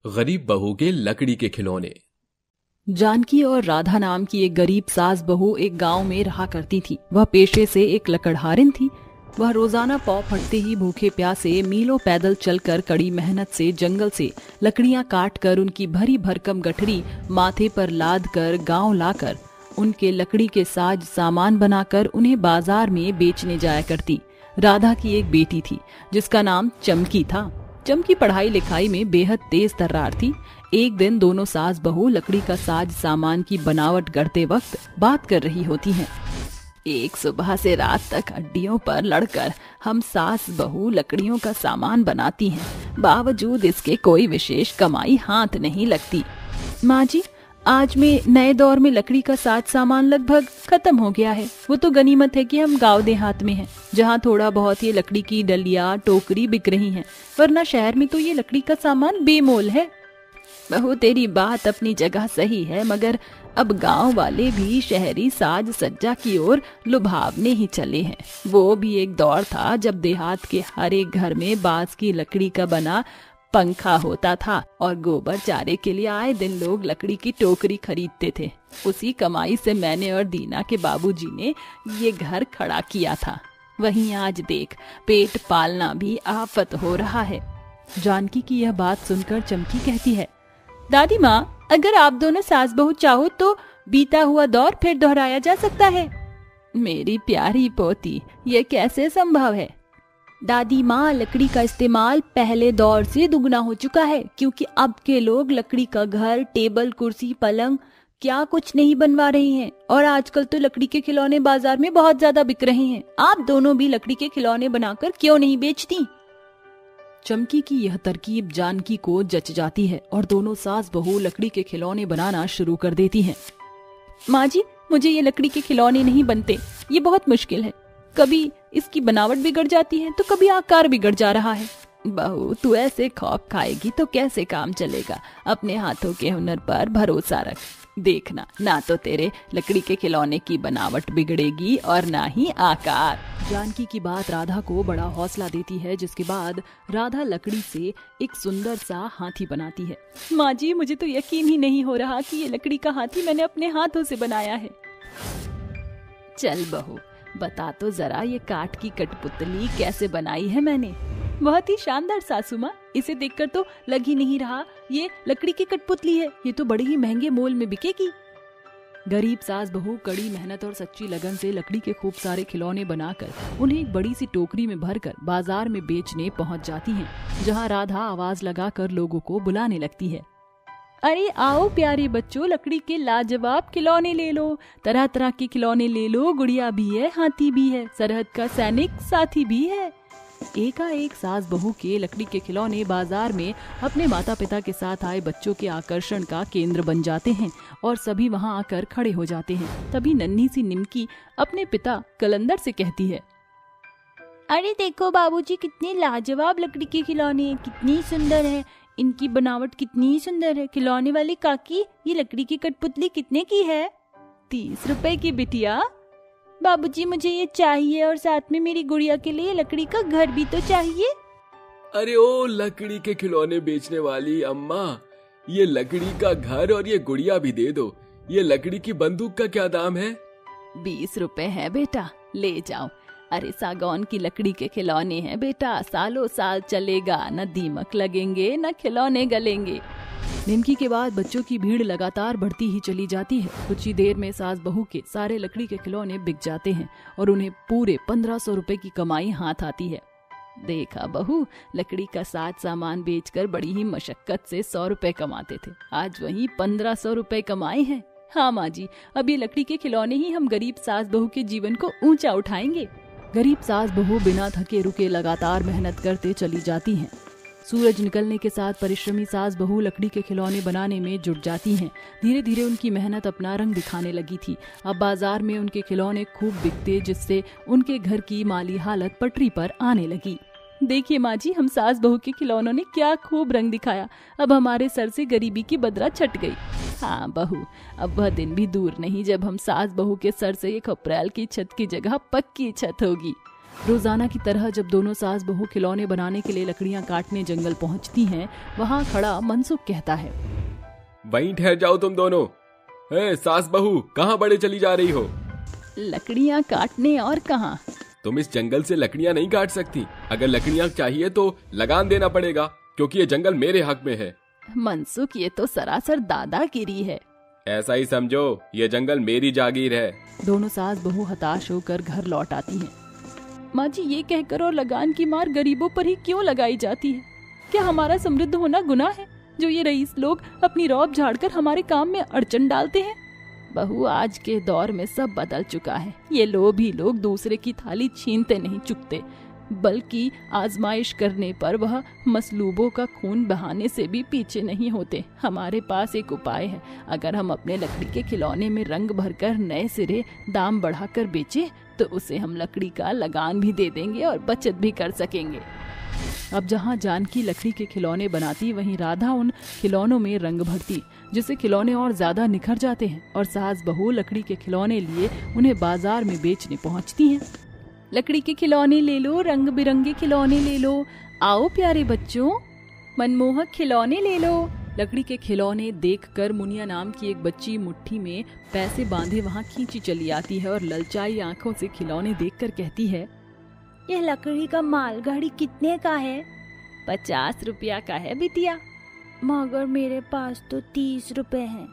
गरीब बहू के लकड़ी के खिलौने। जानकी और राधा नाम की एक गरीब सास बहू एक गांव में रहा करती थी। वह पेशे से एक लकड़हारिन थी। वह रोजाना पौ फटते ही भूखे प्यासे मीलों पैदल चलकर कड़ी मेहनत से जंगल से लकड़ियां काट कर उनकी भरी भरकम गठरी माथे पर लाद कर गाँव लाकर उनके लकड़ी के साज सामान बनाकर उन्हें बाजार में बेचने जाया करती। राधा की एक बेटी थी जिसका नाम चमकी था। चमकी पढ़ाई लिखाई में बेहद तेज तर्रार थी। एक दिन दोनों सास बहू लकड़ी का साज सामान की बनावट करते वक्त बात कर रही होती हैं। एक सुबह से रात तक हड्डियों पर लड़कर हम सास बहू लकड़ियों का सामान बनाती हैं, बावजूद इसके कोई विशेष कमाई हाथ नहीं लगती। माँ जी, आज में नए दौर में लकड़ी का साज सामान लगभग खत्म हो गया है। वो तो गनीमत है कि हम गांव देहात में हैं, जहाँ थोड़ा बहुत ये लकड़ी की डलिया टोकरी बिक रही हैं, वरना शहर में तो ये लकड़ी का सामान बेमोल है। बहू, तेरी बात अपनी जगह सही है, मगर अब गांव वाले भी शहरी साज सज्जा की ओर लुभावने ही चले हैं। वो भी एक दौर था जब देहात के हर एक घर में बांस की लकड़ी का बना पंखा होता था और गोबर चारे के लिए आए दिन लोग लकड़ी की टोकरी खरीदते थे। उसी कमाई से मैंने और दीना के बाबूजी ने ये घर खड़ा किया था। वहीं आज देख, पेट पालना भी आफत हो रहा है। जानकी की यह बात सुनकर चमकी कहती है, दादी माँ, अगर आप दोनों सास बहू चाहो तो बीता हुआ दौर फिर दोहराया जा सकता है। मेरी प्यारी पोती, ये कैसे संभव है? दादी माँ, लकड़ी का इस्तेमाल पहले दौर से दुगना हो चुका है, क्योंकि अब के लोग लकड़ी का घर, टेबल, कुर्सी, पलंग क्या कुछ नहीं बनवा रहे हैं। और आजकल तो लकड़ी के खिलौने बाजार में बहुत ज्यादा बिक रहे हैं। आप दोनों भी लकड़ी के खिलौने बनाकर क्यों नहीं बेचती? चमकी की यह तरकीब जानकी को जच जाती है और दोनों सास बहू लकड़ी के खिलौने बनाना शुरू कर देती हैं। माँ जी, मुझे ये लकड़ी के खिलौने नहीं बनते, ये बहुत मुश्किल है। कभी इसकी बनावट बिगड़ जाती है तो कभी आकार बिगड़ जा रहा है। बहू, तू ऐसे खौफ खाएगी तो कैसे काम चलेगा? अपने हाथों के हुनर पर भरोसा रख। देखना, ना तो तेरे लकड़ी के खिलौने की बनावट बिगड़ेगी और ना ही आकार। जानकी की बात राधा को बड़ा हौसला देती है, जिसके बाद राधा लकड़ी से एक सुंदर सा हाथी बनाती है। माँ जी, मुझे तो यकीन ही नहीं हो रहा कि ये लकड़ी का हाथी मैंने अपने हाथों से बनाया है। चल बहू, बता तो जरा, ये काठ की कठपुतली कैसे बनाई है मैंने? बहुत ही शानदार सासू माँ, इसे देखकर तो लग ही नहीं रहा ये लकड़ी की कठपुतली है। ये तो बड़े ही महंगे मोल में बिकेगी। गरीब सास बहू कड़ी मेहनत और सच्ची लगन से लकड़ी के खूब सारे खिलौने बनाकर उन्हें एक बड़ी सी टोकरी में भरकर बाजार में बेचने पहुंच जाती हैं, जहां राधा आवाज लगाकर लोगों को बुलाने लगती है। अरे आओ प्यारे बच्चों, लकड़ी के लाजवाब खिलौने ले लो, तरह तरह के खिलौने ले लो। गुड़िया भी है, हाथी भी है, सरहद का सैनिक साथी भी है। एकाएक सास बहू के लकड़ी के खिलौने बाजार में अपने माता पिता के साथ आए बच्चों के आकर्षण का केंद्र बन जाते हैं और सभी वहां आकर खड़े हो जाते हैं। तभी नन्ही सी निमकी अपने पिता कलंदर से कहती है, अरे देखो बाबूजी, कितने लाजवाब लकड़ी के खिलौने हैं, कितनी सुंदर है, इनकी बनावट कितनी सुंदर है। खिलौने वाली काकी, ये लकड़ी की कठपुतली कितने की है? 30 रुपए की बिटिया। बाबूजी, मुझे ये चाहिए और साथ में मेरी गुड़िया के लिए लकड़ी का घर भी तो चाहिए। अरे ओ लकड़ी के खिलौने बेचने वाली अम्मा, ये लकड़ी का घर और ये गुड़िया भी दे दो। ये लकड़ी की बंदूक का क्या दाम है? 20 रुपए है बेटा, ले जाओ। अरे सागौन की लकड़ी के खिलौने हैं बेटा, सालों साल चलेगा, न दीमक लगेंगे न खिलौने गलेंगे। निमकी के बाद बच्चों की भीड़ लगातार बढ़ती ही चली जाती है। कुछ ही देर में सास बहू के सारे लकड़ी के खिलौने बिक जाते हैं और उन्हें पूरे 1500 रुपए की कमाई हाथ आती है। देखा बहू, लकड़ी का साज सामान बेचकर बड़ी ही मशक्कत से 100 रुपए कमाते थे, आज वही 1500 रुपए कमाए हैं। हाँ माँ जी, अब ये लकड़ी के खिलौने ही हम गरीब सास बहू के जीवन को ऊंचा उठाएंगे। गरीब सास बहू बिना थके रुके लगातार मेहनत करते चली जाती हैं। सूरज निकलने के साथ परिश्रमी सास बहू लकड़ी के खिलौने बनाने में जुट जाती हैं। धीरे धीरे उनकी मेहनत अपना रंग दिखाने लगी थी। अब बाजार में उनके खिलौने खूब बिकते, जिससे उनके घर की माली हालत पटरी पर आने लगी। देखिए माँ जी, हम सास बहू के खिलौनों ने क्या खूब रंग दिखाया। अब हमारे सर से गरीबी की बदरा छट गई। हाँ बहू, अब वह दिन भी दूर नहीं जब हम सास बहू के सर से एक अप्रैल की छत की जगह पक्की छत होगी। रोजाना की तरह जब दोनों सास बहू खिलौने बनाने के लिए लकड़ियां काटने जंगल पहुंचती हैं, वहां खड़ा मनसुख कहता है, वहीं ठहर जाओ तुम दोनों। सास बहू कहाँ बड़े चली जा रही हो? लकड़ियां काटने और कहाँ। तुम इस जंगल से लकड़ियां नहीं काट सकती। अगर लकड़ियां चाहिए तो लगान देना पड़ेगा, क्योंकि ये जंगल मेरे हक में है। मनसुख, ये तो सरासर दादागिरी है। ऐसा ही समझो, ये जंगल मेरी जागीर है। दोनों सास बहू हताश होकर घर लौट आती हैं। माँ जी, ये कहकर और लगान की मार गरीबों पर ही क्यों लगाई जाती है? क्या हमारा समृद्ध होना गुनाह है, जो ये रईस लोग अपनी रौब झाड़कर हमारे काम में अड़चन डालते हैं? बहू, आज के दौर में सब बदल चुका है। ये लोभी लोग दूसरे की थाली छीनते नहीं चुकते, बल्कि आजमाइश करने पर वह मसलूबों का खून बहाने से भी पीछे नहीं होते। हमारे पास एक उपाय है। अगर हम अपने लकड़ी के खिलौने में रंग भरकर नए सिरे दाम बढ़ाकर बेचें, तो उसे हम लकड़ी का लगान भी दे देंगे और बचत भी कर सकेंगे। अब जहाँ जानकी लकड़ी के खिलौने बनाती, वहीं राधा उन खिलौनों में रंग भरती, जिससे खिलौने और ज्यादा निखर जाते हैं और सास बहू लकड़ी के खिलौने लिए उन्हें बाजार में बेचने पहुँचती हैं। लकड़ी के खिलौने ले लो, रंग बिरंगे खिलौने ले लो, आओ प्यारे बच्चों, मनमोहक खिलौने ले लो। लकड़ी के खिलौने देखकर मुनिया नाम की एक बच्ची मुट्ठी में पैसे बांधे वहाँ खींची चली आती है और ललचाई आंखों से खिलौने देखकर कहती है, ये लकड़ी का मालगाड़ी कितने का है? 50 रुपया का है बिटिया। मगर मेरे पास तो 30 रुपए हैं।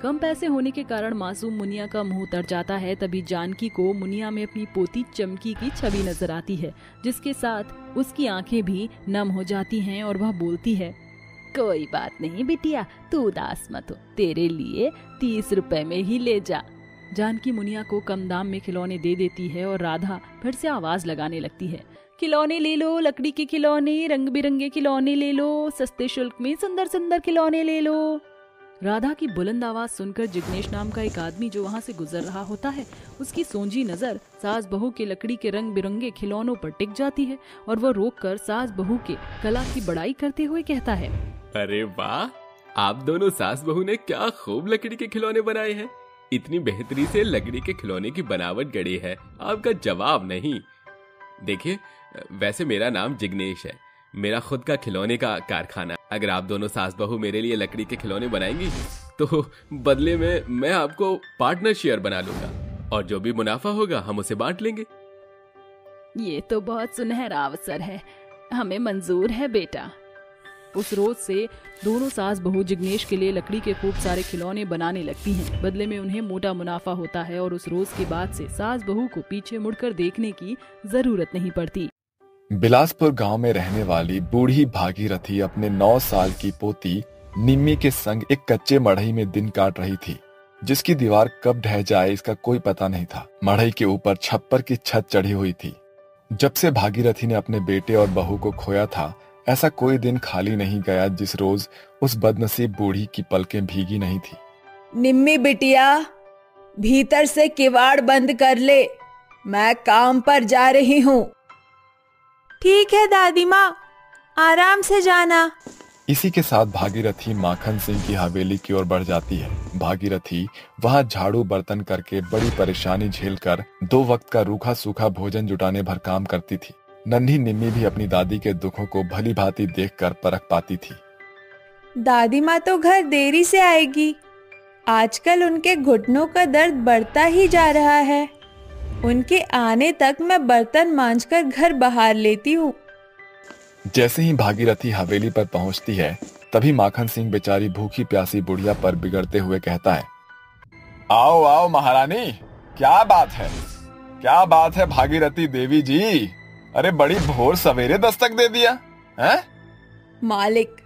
कम पैसे होने के कारण मासूम मुनिया का मुंह तर जाता है। तभी जानकी को मुनिया में अपनी पोती चमकी की छवि नजर आती है, जिसके साथ उसकी आंखें भी नम हो जाती हैं और वह बोलती है, कोई बात नहीं बिटिया, तू उदास मत हो, तेरे लिए 30 रुपए में ही ले जा। जानकी मुनिया को कम दाम में खिलौने दे देती है और राधा फिर से आवाज लगाने लगती है, खिलौने ले लो, लकड़ी के खिलौने, रंग बिरंगे खिलौने ले लो, सस्ते शुल्क में सुंदर सुंदर खिलौने ले लो। राधा की बुलंद आवाज सुनकर जिग्नेश नाम का एक आदमी जो वहाँ से गुजर रहा होता है, उसकी सोंजी नजर सास बहू के लकड़ी के रंग बिरंगे खिलौनों पर टिक जाती है और वह रोककर सास बहू के कला की बड़ाई करते हुए कहता है, अरे वाह, आप दोनों सास बहू ने क्या खूब लकड़ी के खिलौने बनाए हैं। इतनी बेहतरी से लकड़ी के खिलौने की बनावट गढ़ी है, आपका जवाब नहीं। देखिए, वैसे मेरा नाम जिग्नेश है, मेरा खुद का खिलौने का कारखाना। अगर आप दोनों सास बहू मेरे लिए लकड़ी के खिलौने बनाएंगी तो बदले में मैं आपको पार्टनर शेयर बना लूंगा और जो भी मुनाफा होगा हम उसे बांट लेंगे। ये तो बहुत सुनहरा अवसर है, हमें मंजूर है बेटा। उस रोज से दोनों सास बहू जिग्नेश के लिए लकड़ी के खूब सारे खिलौने बनाने लगती हैं। बदले में उन्हें मोटा मुनाफा होता है और उस रोज के बाद से सास बहू को पीछे मुड़कर देखने की जरूरत नहीं पड़ती। बिलासपुर गांव में रहने वाली बूढ़ी भागीरथी अपने 9 साल की पोती निम्मी के संग एक कच्चे मढ़ई में दिन काट रही थी, जिसकी दीवार कब ढह जाए इसका कोई पता नहीं था। मढ़ई के ऊपर छप्पर की छत चढ़ी हुई थी। जब से भागीरथी ने अपने बेटे और बहू को खोया था, ऐसा कोई दिन खाली नहीं गया जिस रोज उस बदनसीब बूढ़ी की पलकें भीगी नहीं थी। निम्मी बिटिया, भीतर से किवाड़ बंद कर ले, मैं काम पर जा रही हूँ। ठीक है दादी माँ, आराम से जाना। इसी के साथ भागीरथी माखन सिंह की हवेली की ओर बढ़ जाती है। भागीरथी वहां झाड़ू बर्तन करके बड़ी परेशानी झेलकर 2 वक्त का रूखा सूखा भोजन जुटाने भर काम करती थी। नन्ही निम्मी भी अपनी दादी के दुखों को भली भांति देखकर परख पाती थी। दादी माँ तो घर देरी से आएगी, आजकल उनके घुटनों का दर्द बढ़ता ही जा रहा है। उनके आने तक मैं बर्तन मांजकर घर बहार लेती हूँ। जैसे ही भागीरथी हवेली पर पहुंचती है, तभी माखन सिंह बेचारी भूखी प्यासी बुढ़िया पर बिगड़ते हुए कहता है, आओ आओ महारानी, क्या बात है, क्या बात है भागीरथी देवी जी, अरे बड़ी भोर सवेरे दस्तक दे दिया है? मालिक,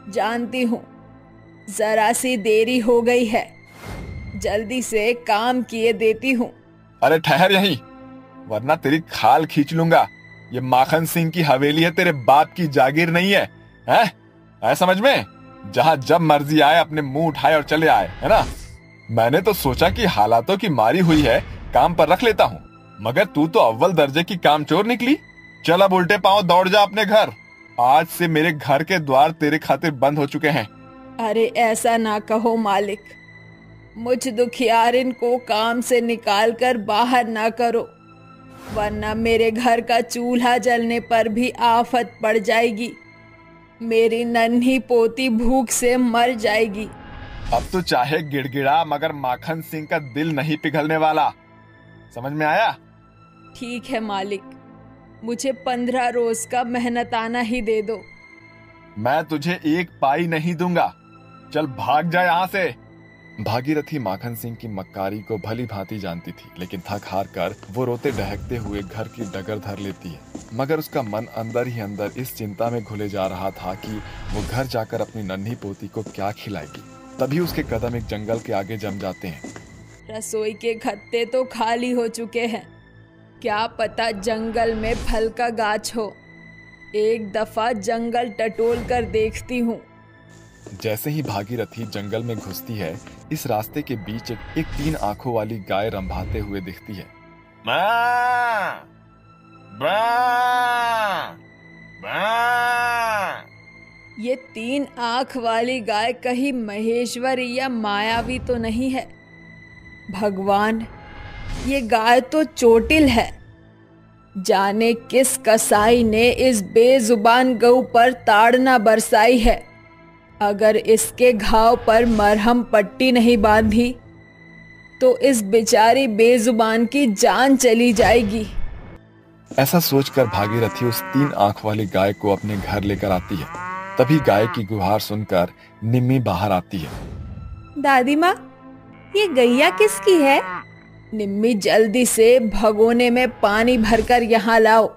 जानती हूँ जरा सी देरी हो गई है, जल्दी से काम किए देती हूँ। अरे ठहर यहीं, वरना तेरी खाल खींच लूंगा। ये माखन सिंह की हवेली है, तेरे बाप की जागीर नहीं है, हैं? ऐ समझ में, जहां जब मर्जी आए अपने मुंह उठाए और चले आए, है ना? मैंने तो सोचा कि हालातों की मारी हुई है, काम पर रख लेता हूँ, मगर तू तो अव्वल दर्जे की कामचोर निकली। चल अब उल्टे पांव दौड़ जा अपने घर, आज से मेरे घर के द्वार तेरे खातिर बंद हो चुके हैं। अरे ऐसा ना कहो मालिक, मुझ दुखियारिन को काम से निकाल कर बाहर ना करो। वरना मेरे घर का चूल्हा जलने पर भी आफत पड़ जाएगी। मेरी नन्ही पोती भूख से मर जाएगी। अब तो चाहे गिड़गिड़ा मगर माखन सिंह का दिल नहीं पिघलने वाला। समझ में आया? ठीक है मालिक, मुझे 15 रोज का मेहनताना ही दे दो। मैं तुझे एक पाई नहीं दूंगा। चल भाग जा यहाँ से। भागीरथी माखन सिंह की मक्कारी को भली भांति जानती थी, लेकिन थक हार कर वो रोते डहकते हुए घर की डगर धर लेती है। मगर उसका मन अंदर ही अंदर इस चिंता में घुले जा रहा था कि वो घर जाकर अपनी नन्ही पोती को क्या खिलाएगी। तभी उसके कदम एक जंगल के आगे जम जाते हैं। रसोई के खत्ते तो खाली हो चुके हैं, क्या पता जंगल में फल का गाछ हो। एक दफा जंगल टटोल कर देखती हूँ। जैसे ही भागीरथी जंगल में घुसती है, इस रास्ते के बीच एक 3 आंखों वाली गाय रंभाते हुए दिखती है। मां! मां! मां! ये 3 आंख वाली गाय कहीं महेश्वरी या मायावी तो नहीं है? भगवान, ये गाय तो चोटिल है। जाने किस कसाई ने इस बेजुबान गऊ पर ताड़ना बरसाई है। अगर इसके घाव पर मरहम पट्टी नहीं बांधी तो इस बेचारी बेजुबान की जान चली जाएगी। ऐसा सोचकर भागीरथी उस 3 आंख वाली गाय को अपने घर लेकर आती है। तभी गाय की गुहार सुनकर निम्मी बाहर आती है। दादी माँ, ये गैया किसकी है? निम्मी, जल्दी से भगोने में पानी भरकर यहाँ लाओ।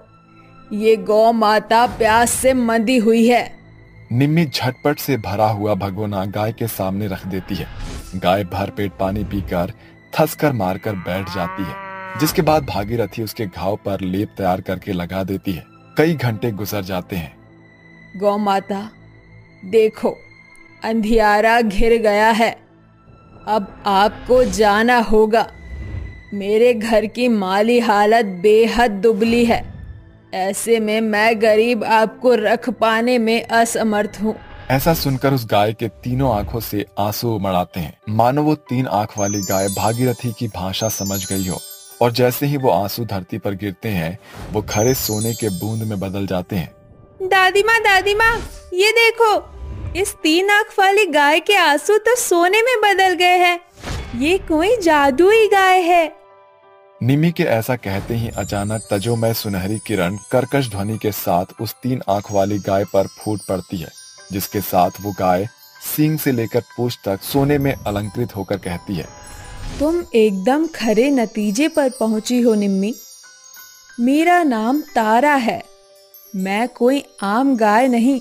ये गौ माता प्यास से मंदी हुई है। निम्मी झटपट से भरा हुआ भगोना गाय के सामने रख देती है। गाय भरपेट पानी पीकर थसकर मारकर बैठ जाती है, जिसके बाद भागीरथी उसके घाव पर लेप तैयार करके लगा देती है। कई घंटे गुजर जाते हैं। गौ माता, देखो अंधियारा घिर गया है, अब आपको जाना होगा। मेरे घर की माली हालत बेहद दुबली है, ऐसे में मैं गरीब आपको रख पाने में असमर्थ हूँ। ऐसा सुनकर उस गाय के तीनों आंखों से आंसू उमड़ आते हैं, मानो वो 3 आंख वाली गाय भागीरथी की भाषा समझ गई हो। और जैसे ही वो आंसू धरती पर गिरते हैं, वो खरे सोने के बूंद में बदल जाते हैं। दादी माँ, ये देखो, इस 3 आंख वाली गाय के आंसू तो सोने में बदल गए हैं। ये कोई जादुई गाय है। निम्मी के ऐसा कहते ही अचानक तजोमय सुनहरी किरण कर्कश ध्वनि के साथ उस 3 आंख वाली गाय पर फूट पड़ती है, जिसके साथ वो गाय सींग से लेकर पूंछ तक सोने में अलंकृत होकर कहती है, तुम एकदम खरे नतीजे पर पहुंची हो निम्मी। मेरा नाम तारा है। मैं कोई आम गाय नहीं,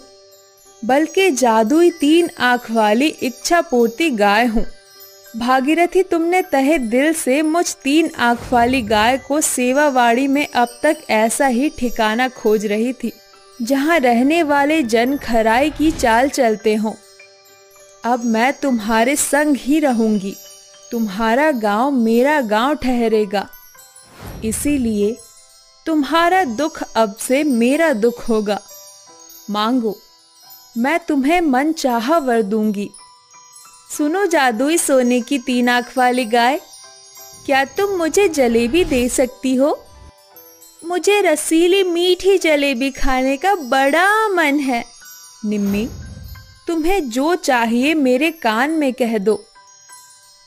बल्कि जादुई 3 आंख वाली इच्छा पूर्ति गाय हूँ। भागीरथी, तुमने तहे दिल से मुझ 3 आंख वाली गाय को सेवावाड़ी में अब तक ऐसा ही ठिकाना खोज रही थी, जहाँ रहने वाले जन खराई की चाल चलते हों। अब मैं तुम्हारे संग ही रहूंगी। तुम्हारा गांव मेरा गांव ठहरेगा। इसीलिए तुम्हारा दुख अब से मेरा दुख होगा। मांगो, मैं तुम्हें मन चाहा वर दूंगी। सुनो जादुई सोने की 3 आंख वाली गाय, क्या तुम मुझे जलेबी दे सकती हो? मुझे रसीली मीठी जलेबी खाने का बड़ा मन है। निम्मी, तुम्हें जो चाहिए मेरे कान में कह दो,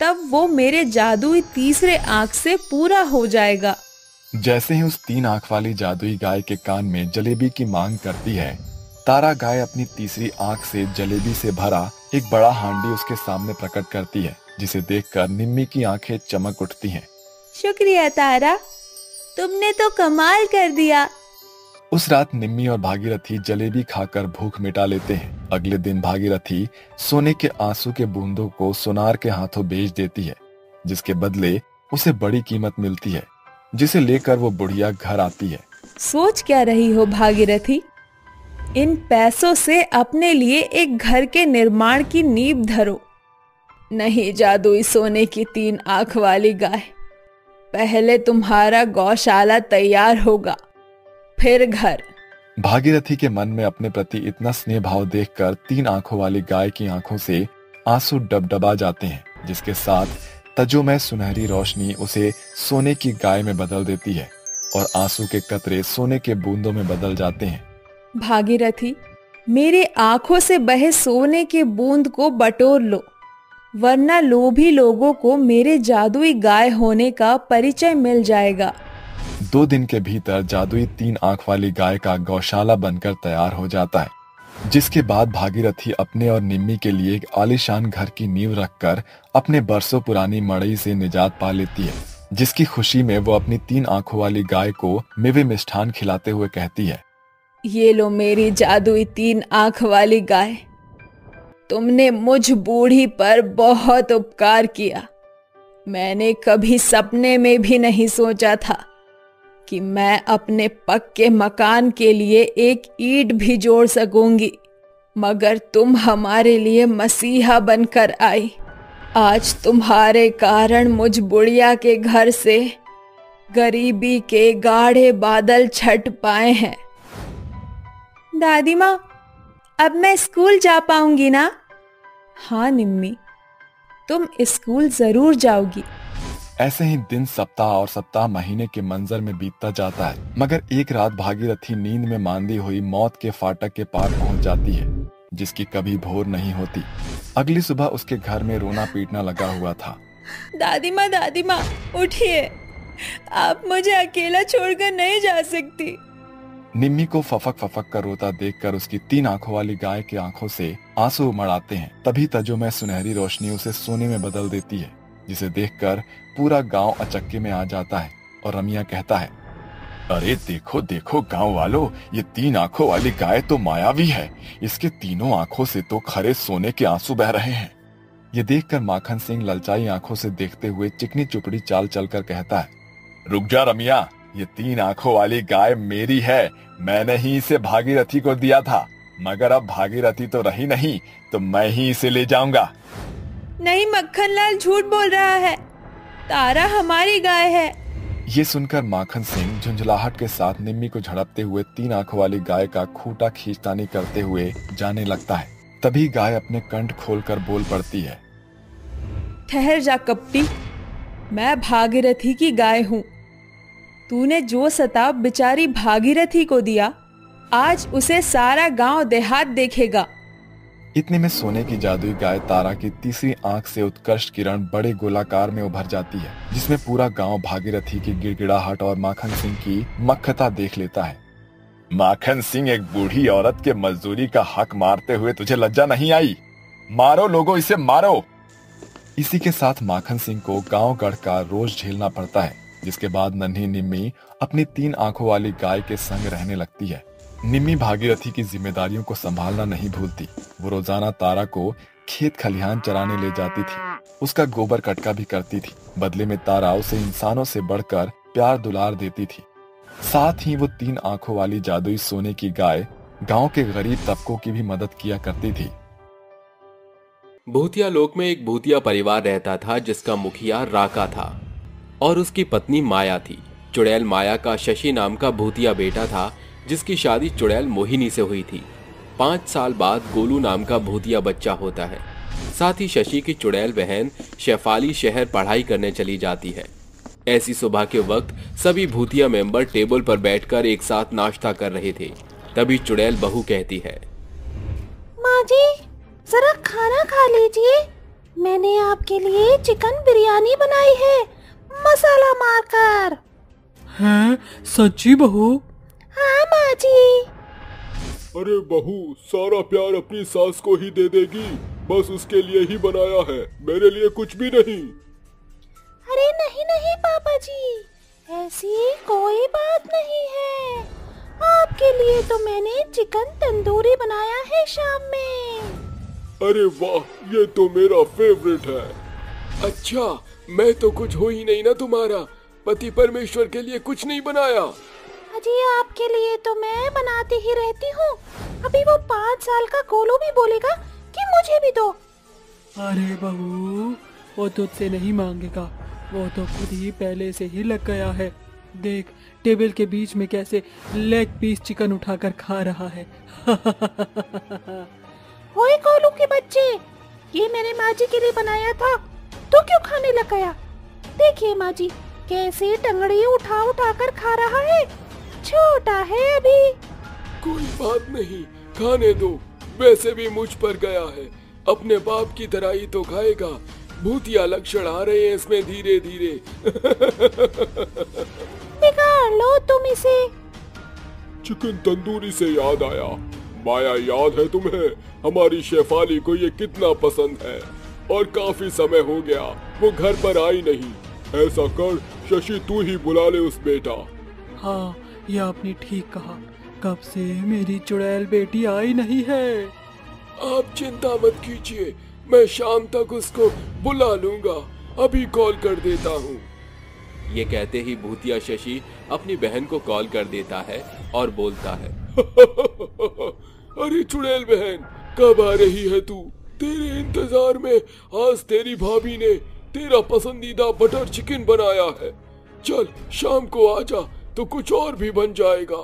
तब वो मेरे जादुई तीसरे आंख से पूरा हो जाएगा। जैसे ही उस 3 आंख वाली जादुई गाय के कान में जलेबी की मांग करती है, तारा गाय अपनी तीसरी आंख से जलेबी से भरा एक बड़ा हांडी उसके सामने प्रकट करती है, जिसे देखकर निम्मी की आंखें चमक उठती हैं। शुक्रिया तारा, तुमने तो कमाल कर दिया। उस रात निम्मी और भागीरथी जलेबी खाकर भूख मिटा लेते हैं। अगले दिन भागीरथी सोने के आंसू के बूंदों को सोनार के हाथों बेच देती है, जिसके बदले उसे बड़ी कीमत मिलती है, जिसे लेकर वो बुढ़िया घर आती है। सोच क्या रही हो भागीरथी? इन पैसों से अपने लिए एक घर के निर्माण की नींव धरो। नहीं जादुई सोने की 3 आंख वाली गाय, पहले तुम्हारा गौशाला तैयार होगा, फिर घर। भागीरथी के मन में अपने प्रति इतना स्नेह भाव देखकर 3 आंखों वाली गाय की आंखों से आंसू डबडबा जाते हैं, जिसके साथ तजोमय सुनहरी रोशनी उसे सोने की गाय में बदल देती है। और आंसू के कतरे सोने के बूंदों में बदल जाते हैं। भागीरथी, मेरे आंखों से बहे सोने के बूंद को बटोर लो, वरना लोभी लोगों को मेरे जादुई गाय होने का परिचय मिल जाएगा। 2 दिन के भीतर जादुई 3 आंख वाली गाय का गौशाला बनकर तैयार हो जाता है, जिसके बाद भागीरथी अपने और निम्मी के लिए एक आलीशान घर की नींव रखकर अपने बरसों पुरानी मड़ई से निजात पा लेती है, जिसकी खुशी में वो अपनी 3 आंखों वाली गाय को मेवे मिष्ठान खिलाते हुए कहती है, ये लो मेरी जादुई 3 आंख वाली गाय, तुमने मुझ बूढ़ी पर बहुत उपकार किया। मैंने कभी सपने में भी नहीं सोचा था कि मैं अपने पक्के मकान के लिए एक ईंट भी जोड़ सकूंगी, मगर तुम हमारे लिए मसीहा बनकर आई। आज तुम्हारे कारण मुझ बुढ़िया के घर से गरीबी के गाढ़े बादल छट पाए हैं। दादी माँ, अब मैं स्कूल जा पाऊंगी ना? हाँ निम्मी, तुम स्कूल जरूर जाओगी। ऐसे ही दिन सप्ताह और सप्ताह महीने के मंजर में बीतता जाता है, मगर एक रात भागीरथी नींद में मांदी हुई मौत के फाटक के पार पहुंच जाती है, जिसकी कभी भोर नहीं होती। अगली सुबह उसके घर में रोना पीटना लगा हुआ था। दादी माँ उठिए, आप मुझे अकेला छोड़कर नहीं जा सकती। निम्मी को फफक फफक कर रोता देखकर उसकी 3 आंखों वाली गाय की आंखों से आंसू उमड़ आते हैं। तभी तजो में सुनहरी रोशनी उसे सोने में बदल देती है, जिसे देखकर पूरा गांव अचक्के में आ जाता है और रमिया कहता है, अरे देखो देखो गांव वालों, ये 3 आंखों वाली गाय तो मायावी है। इसके तीनों आंखों से तो खरे सोने के आंसू बह रहे हैं। ये देखकर माखन सिंह ललचाई आंखों से देखते हुए चिकनी चुपड़ी चाल चलकर कहता है, रुक जा रमिया, ये 3 आंखों वाली गाय मेरी है। मैंने ही इसे भागीरथी को दिया था, मगर अब भागीरथी तो रही नहीं, तो मैं ही इसे ले जाऊंगा। नहीं, मक्खनलाल झूठ बोल रहा है, तारा हमारी गाय है। ये सुनकर माखन सिंह झुंझलाहट के साथ निम्मी को झड़पते हुए 3 आंखों वाली गाय का खूंटा खींचतानी करते हुए जाने लगता है। तभी गाय अपने कंठ खोलकर बोल पड़ती है, ठहर जा कपटी, मैं भागीरथी की गाय हूँ। तूने जो सताब बेचारी भागीरथी को दिया, आज उसे सारा गांव देहात देखेगा। इतने में सोने की जादुई गाय तारा की तीसरी आंख से उत्कृष्ट किरण बड़े गोलाकार में उभर जाती है, जिसमें पूरा गांव भागीरथी की गिड़गिड़ाहट और माखन सिंह की मक्खता देख लेता है। माखन सिंह, एक बूढ़ी औरत के मजदूरी का हक मारते हुए तुझे लज्जा नहीं आई? मारो लोगों, इसे मारो। इसी के साथ माखन सिंह को गांव गढ़ का रोज झेलना पड़ता है, जिसके बाद नन्ही निम्मी अपनी 3 आंखों वाली गाय के संग रहने लगती है। निम्मी भागीरथी की जिम्मेदारियों को संभालना नहीं भूलती। वो रोजाना तारा को खेत खलिहान चराने ले जाती थी, उसका गोबर कटका भी करती थी। बदले में तारा उसे इंसानों से बढ़कर प्यार दुलार देती थी। साथ ही वो 3 आंखों वाली जादुई सोने की गाय गांव के गरीब तबकों की भी मदद किया करती थी। भूतिया लोक में एक भूतिया परिवार रहता था, जिसका मुखिया राका था और उसकी पत्नी माया थी। चुड़ैल माया का शशि नाम का भूतिया बेटा था, जिसकी शादी चुड़ैल मोहिनी से हुई थी। 5 साल बाद गोलू नाम का भूतिया बच्चा होता है। साथ ही शशि की चुड़ैल बहन शेफाली शहर पढ़ाई करने चली जाती है। ऐसी सुबह के वक्त सभी भूतिया मेंबर टेबल पर बैठकर एक साथ नाश्ता कर रहे थे। तभी चुड़ैल बहू कहती है, माँ जी, जरा खाना खा लीजिए, मैंने आपके लिए चिकन बिरयानी बनाई है, मसाला मारकर। हैं, सच्ची बहू? हाँ माँ जी। अरे बहू, सारा प्यार अपनी सास को ही दे देगी, बस उसके लिए ही बनाया है, मेरे लिए कुछ भी नहीं। अरे नहीं नहीं पापा जी, ऐसी कोई बात नहीं है, आपके लिए तो मैंने चिकन तंदूरी बनाया है शाम में। अरे वाह, ये तो मेरा फेवरेट है। अच्छा, मैं तो कुछ हो ही नहीं ना तुम्हारा, पति परमेश्वर के लिए कुछ नहीं बनाया। अजी, आपके लिए तो मैं बनाती ही रहती हूँ। अभी वो 5 साल का गोलू भी बोलेगा कि मुझे भी दो। अरे बहू, वो तुझसे नहीं मांगेगा, वो तो खुद ही पहले से ही लग गया है। देख, टेबल के बीच में कैसे लेग पीस चिकन उठाकर खा रहा है। ओए गोलू के बच्चे, ये मैंने माँ जी के लिए बनाया था, तो क्यों खाने लग गया? देखिए माँ जी, कैसे टंगड़ी उठा उठा कर खा रहा है, छोटा है अभी। कोई बात नहीं, खाने दो, वैसे भी मुझ पर गया है, अपने बाप की तरह ही तो खाएगा। भूतिया लक्षण आ रहे हैं इसमें धीरे धीरे। बिगाड़ लो तुम इसे। चिकन तंदूरी से याद आया, माया याद है तुम्हें हमारी शेफाली को ये कितना पसंद है, और काफी समय हो गया वो घर पर आई नहीं। ऐसा कर शशि, तू ही बुला ले उस बेटा। हाँ, ये आपने ठीक कहा, कब से मेरी चुड़ैल बेटी आई नहीं है। आप चिंता मत कीजिए, मैं शाम तक उसको बुला लूंगा, अभी कॉल कर देता हूँ। ये कहते ही भूतिया शशि अपनी बहन को कॉल कर देता है और बोलता है, अरे चुड़ैल बहन, कब आ रही है तू? तेरे इंतजार में आज तेरी भाभी ने तेरा पसंदीदा बटर चिकन बनाया है। चल शाम को आजा तो कुछ और भी बन जाएगा।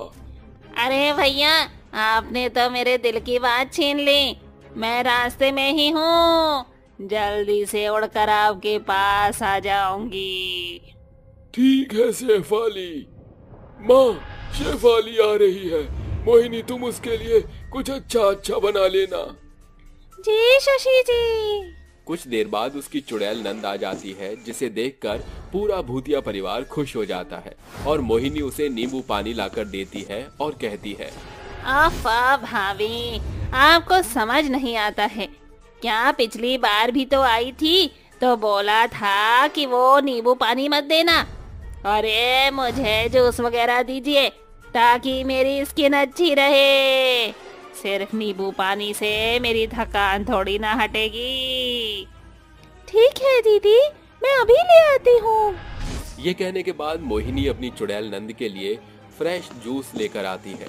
अरे भैया, आपने तो मेरे दिल की बात छीन ली। मैं रास्ते में ही हूँ, जल्दी से उड़कर आपके पास आ जाऊंगी। ठीक है शेफाली। माँ, शेफाली आ रही है, मोहिनी तुम उसके लिए कुछ अच्छा बना लेना। जी शशि जी। कुछ देर बाद उसकी चुड़ैल नंद आ जाती है, जिसे देखकर पूरा भूतिया परिवार खुश हो जाता है और मोहिनी उसे नींबू पानी लाकर देती है और कहती है, आफा भाभी, आपको समझ नहीं आता है क्या? पिछली बार भी तो आई थी तो बोला था कि वो नींबू पानी मत देना। अरे मुझे जूस वगैरह दीजिए ताकि मेरी स्किन अच्छी रहे। सिर्फ नींबू पानी से मेरी थकान थोड़ी ना हटेगी। ठीक है दीदी, मैं अभी ले आती हूँ। ये कहने के बाद मोहिनी अपनी चुड़ैल नंद के लिए फ्रेश जूस लेकर आती है।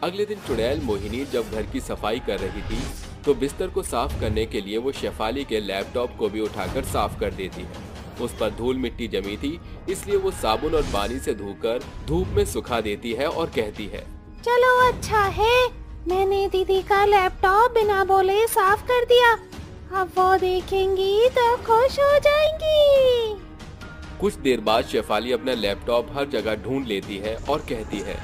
अगले दिन चुड़ैल मोहिनी जब घर की सफाई कर रही थी तो बिस्तर को साफ करने के लिए वो शेफाली के लैपटॉप को भी उठाकर साफ कर देती है। उस पर धूल मिट्टी जमी थी, इसलिए वो साबुन और पानी से धोकर धूप में सुखा देती है और कहती है, चलो अच्छा है, मैंने दीदी का लैपटॉप बिना बोले साफ कर दिया। अब वो देखेंगी तो खुश हो जाएंगी। कुछ देर बाद शेफाली अपना लैपटॉप हर जगह ढूंढ लेती है और कहती है,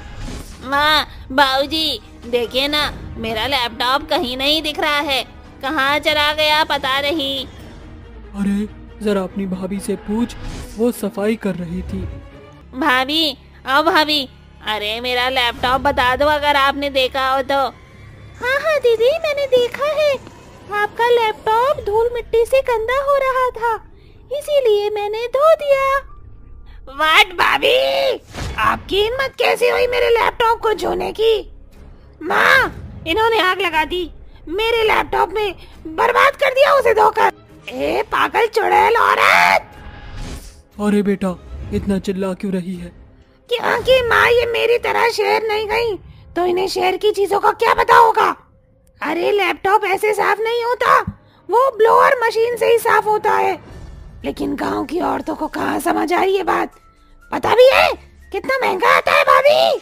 माँ, बाबूजी, देखिए ना, मेरा लैपटॉप कहीं नहीं दिख रहा है, कहाँ चला गया पता नहीं। अरे जरा अपनी भाभी से पूछ, वो सफाई कर रही थी। भाभी, आओ भाभी, अरे मेरा लैपटॉप बता दो अगर आपने देखा हो तो। हाँ हाँ दीदी, मैंने देखा है, आपका लैपटॉप धूल मिट्टी से गंदा हो रहा था, इसीलिए मैंने धो दिया। वाट भाभी, आपकी हिम्मत कैसे हुई मेरे लैपटॉप को छूने की? माँ, इन्होंने आग लगा दी, मेरे लैपटॉप में बर्बाद कर दिया उसे धोकर। ए पागल चुड़ैल औरत! अरे बेटा, इतना चिल्ला क्यों रही है? क्योंकि माँ ये मेरी तरह शहर नहीं गई तो इन्हें शहर की चीजों का क्या पता होगा। अरे लैपटॉप ऐसे साफ नहीं होता, वो ब्लोअर मशीन से ही साफ होता है। लेकिन गांव की औरतों को कहाँ समझ आई ये बात? पता भी है कितना महंगा आता है भाभी।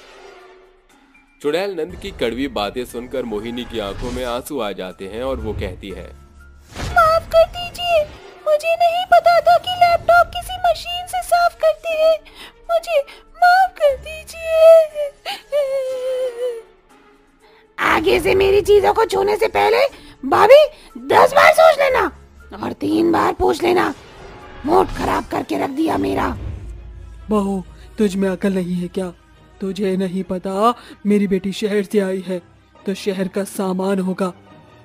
चुड़ैल नंद की कड़वी बातें सुनकर मोहिनी की आंखों में आंसू आ जाते हैं और वो कहती है, माफ कर दीजिए, मुझे नहीं पता था कि लैपटॉप किसी मशीन से साफ करते हैं, मुझे माफ कर दीजिए। आगे से मेरी चीजों को छूने से पहले भाभी 10 बार सोच लेना और 3 बार पूछ लेना। मूड खराब करके रख दिया मेरा। बहू, तुझ में अकल नहीं है क्या? तुझे नहीं पता मेरी बेटी शहर से आई है तो शहर का सामान होगा,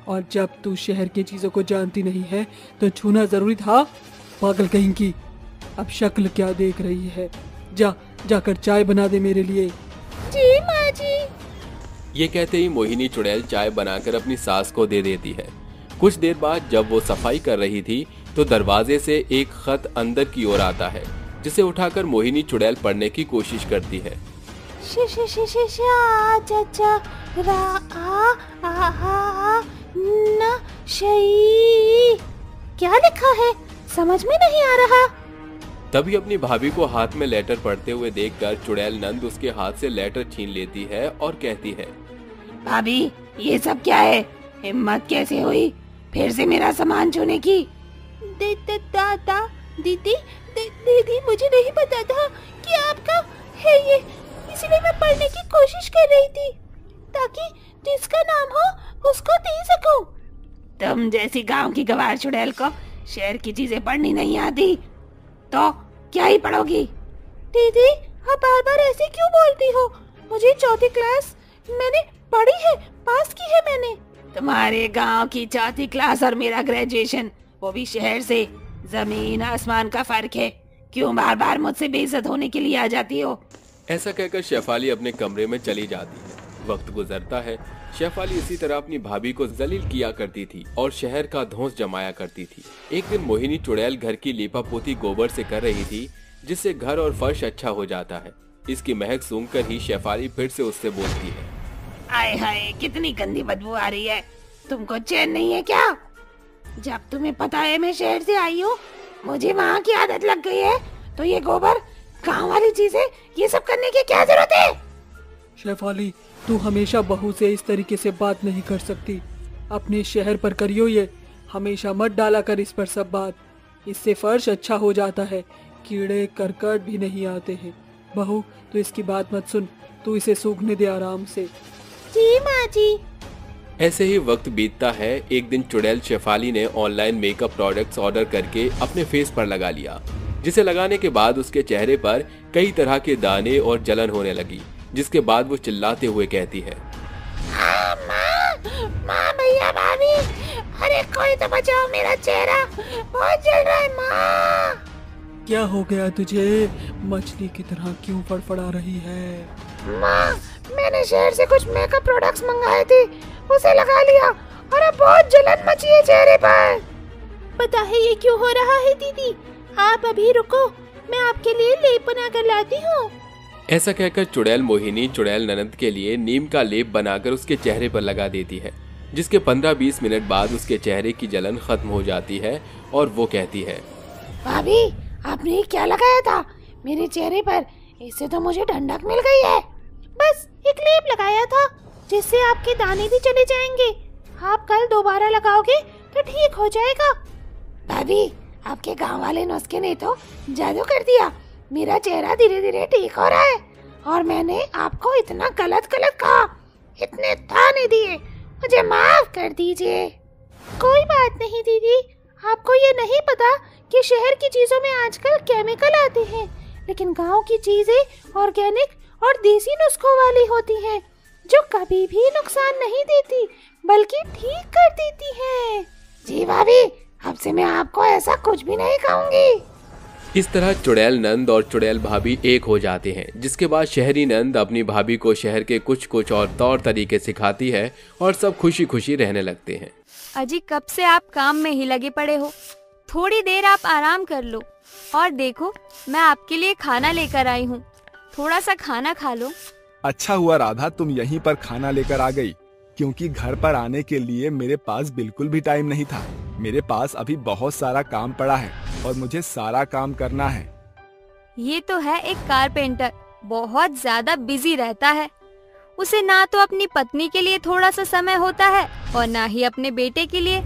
और जब तू शहर की चीजों को जानती नहीं है तो छूना जरूरी था? पागल कहीं की। अब शक्ल क्या देख रही है? जाकर चाय बना दे मेरे लिए। जी माँ जी। ये कहते ही मोहिनी चुड़ैल चाय बनाकर अपनी सास को दे देती है। कुछ देर बाद जब वो सफाई कर रही थी तो दरवाजे से एक खत अंदर की ओर आता है, जिसे उठाकर मोहिनी चुड़ैल पढ़ने की कोशिश करती है। क्या लिखा है? समझ में नहीं आ रहा। तभी अपनी भाभी को हाथ में लेटर पढ़ते हुए देखकर चुड़ैल नंद उसके हाथ से लेटर छीन लेती है और कहती है, भाभी ये सब क्या है? हिम्मत कैसे हुई फिर से मेरा सामान छूने की? दीदी मुझे नहीं पता था कि आपका है ये, इसलिए मैं पढ़ने की कोशिश कर रही थी ताकि जिसका नाम हो उसको दे सकूं। तुम जैसी गांव की गवार चुड़ैल को शहर की चीजें पढ़नी नहीं आती तो क्या ही पढ़ोगी? दीदी आप बार बार ऐसे क्यों बोलती हो? मुझे 4th क्लास मैंने पढ़ी है, पास की है मैंने। तुम्हारे गांव की 4th क्लास और मेरा ग्रेजुएशन, वो भी शहर से, जमीन आसमान का फर्क है। क्यों बार बार मुझसे बेइज्जत होने के लिए आ जाती हो? ऐसा कहकर शेफाली अपने कमरे में चली जाती है। वक्त गुजरता है। शेफाली इसी तरह अपनी भाभी को जलील किया करती थी और शहर का धौंस जमाया करती थी। एक दिन मोहिनी चुड़ैल घर की लीपापोती गोबर से कर रही थी, जिससे घर और फर्श अच्छा हो जाता है। इसकी महक सूंघकर ही शेफाली फिर से उससे बोलती है, आए हाय कितनी गंदी बदबू आ रही है, तुमको चैन नहीं है क्या? जब तुम्हें पता है मैं शहर से आई हूँ, मुझे वहाँ की आदत लग गई है, तो ये गोबर गाँव वाली चीजें ये सब करने की क्या जरूरत है? शेफाली तू हमेशा बहू से इस तरीके से बात नहीं कर सकती। अपने शहर पर करियो ये, हमेशा मत डाला कर इस पर सब बात। इससे फर्श अच्छा हो जाता है, कीड़े करकट भी नहीं आते हैं। बहू तू इसकी बात मत सुन, तू इसे सूखने दे आराम से। जी माँ जी। ऐसे ही वक्त बीतता है। एक दिन चुड़ैल शेफाली ने ऑनलाइन मेकअप प्रोडक्ट्स ऑर्डर करके अपने फेस पर लगा लिया, जिसे लगाने के बाद उसके चेहरे पर कई तरह के दाने और जलन होने लगी, जिसके बाद वो चिल्लाते हुए कहती है, माँ भैया भाभी, अरे कोई तो बचाओ, मेरा चेहरा बहुत जल रहा है। माँ क्या हो गया तुझे? मछली की तरह क्यों फड़फड़ा रही है? माँ मैंने शहर से कुछ मेकअप प्रोडक्ट्स मंगाए थे, उसे लगा लिया और अब बहुत जलन मची है चेहरे पर। पता है ये क्यों हो रहा है दीदी? आप अभी रुको, मैं आपके लिए लेप बना कर लाती हूँ। ऐसा कहकर चुड़ैल मोहिनी चुड़ैल ननद के लिए नीम का लेप बनाकर उसके चेहरे पर लगा देती है, जिसके 15-20 मिनट बाद उसके चेहरे की जलन खत्म हो जाती है और वो कहती है, भाभी आपने ये क्या लगाया था मेरे चेहरे पर? इससे तो मुझे ठंडक मिल गई है। बस एक लेप लगाया था जिससे आपके दाने भी चले जाएंगे। आप कल दोबारा लगाओगे तो ठीक हो जाएगा। भाभी आपके गांव वाले नुस्खे ने तो जादू कर दिया, मेरा चेहरा धीरे धीरे ठीक हो रहा है। और मैंने आपको इतना गलत कहा, इतने ताने दिए, मुझे माफ कर दीजिए। कोई बात नहीं दीदी, आपको ये नहीं पता कि शहर की चीजों में आजकल केमिकल आते हैं, लेकिन गांव की चीजें ऑर्गेनिक और देसी नुस्खों वाली होती हैं, जो कभी भी नुकसान नहीं देती बल्कि ठीक कर देती हैं। जी भाभी, अब से मैं आपको ऐसा कुछ भी नहीं कहूँगी। इस तरह चुड़ैल नंद और चुड़ैल भाभी एक हो जाते हैं, जिसके बाद शहरी नंद अपनी भाभी को शहर के कुछ और तौर तरीके सिखाती है और सब खुशी खुशी रहने लगते हैं। अजी कब से आप काम में ही लगे पड़े हो, थोड़ी देर आप आराम कर लो। और देखो मैं आपके लिए खाना लेकर आई हूँ, थोड़ा सा खाना खा लो। अच्छा हुआ राधा तुम यहीं पर खाना लेकर आ गई, क्योंकि घर पर आने के लिए मेरे पास बिल्कुल भी टाइम नहीं था। मेरे पास अभी बहुत सारा काम पड़ा है और मुझे सारा काम करना है। ये तो है एक कारपेंटर, बहुत ज्यादा बिजी रहता है। उसे ना तो अपनी पत्नी के लिए थोड़ा सा समय होता है और ना ही अपने बेटे के लिए।